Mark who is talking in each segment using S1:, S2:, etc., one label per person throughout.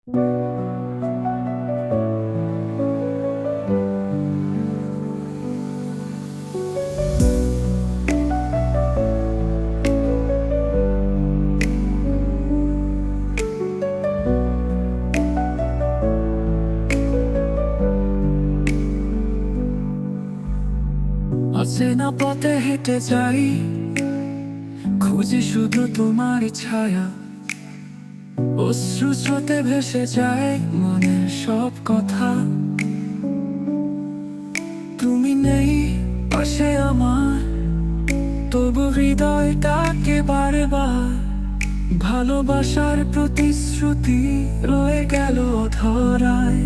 S1: অচেনা পথে হেঁটে যাই, খুঁজি শুধু তোমার ছায়া। অশ্রু স্রোতে ভেসে যায় মনের সব কথা। তুমি নেই পাশে আমার, তবু হৃদয়টাকে বারবার। ভালোবাসার প্রতিশ্রুতি রয়ে গেল ধরায়।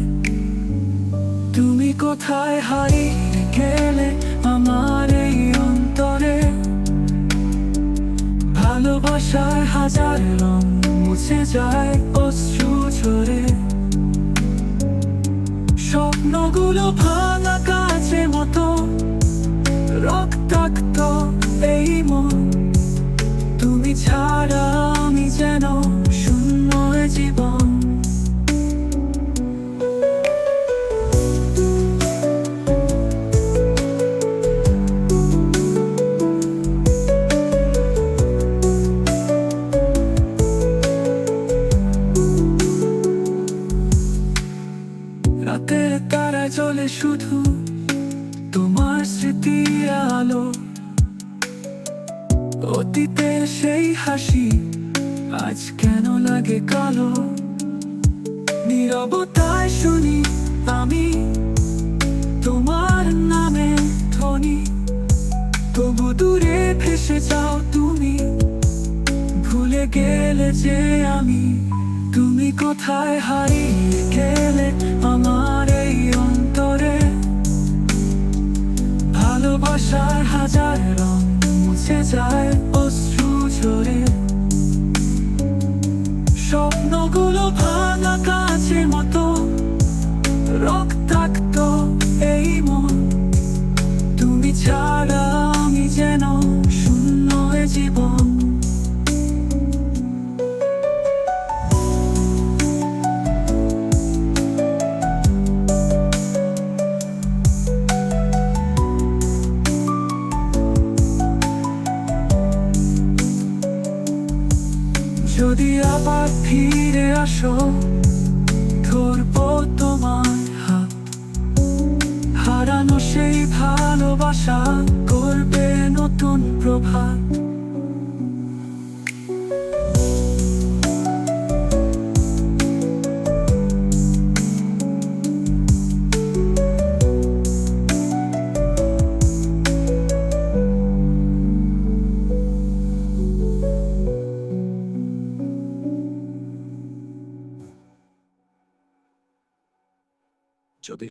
S1: তুমি কোথায় হারিয়ে গেলে আমার এই অন্তরে? ভালোবাসার হাজার রং মুছে যায় অশ্রু ঝরে। স্বপ্নগুলো ভাঙা কাচের মতো, রক্তাক্ত এই মন। তুমি ছাড়া আমি যেন শূন্য এ জীবন। রাতের তারা জ্বলে শুধু তোমার স্মৃতি আলো। অতীতের সেই হাসি আজ কেন লাগে কালো? নীরবতায় শুনি আমি তোমার নামে ধ্বনি, তবু দূরে ভেসে যাও তুমি। ভুলে গেলে যে আমি, তুমি কোথায় হারিয়ে গেলে আমার এই অন্তরে? ভালোবাসার হাজার রং মুছে যায় অশ্রু ঝরে। স্বপ্নগুলো ভাঙা কাচের মতো, রক্তাক্ত এই মন। তুমি ছাড়া আমি যেন শূন্য এ জীবন। যদি আবার ফিরে আসো, ধরবো তোমার হাত। হারানো সেই ভালোবাসা করবে নতুন প্রভাত। যদি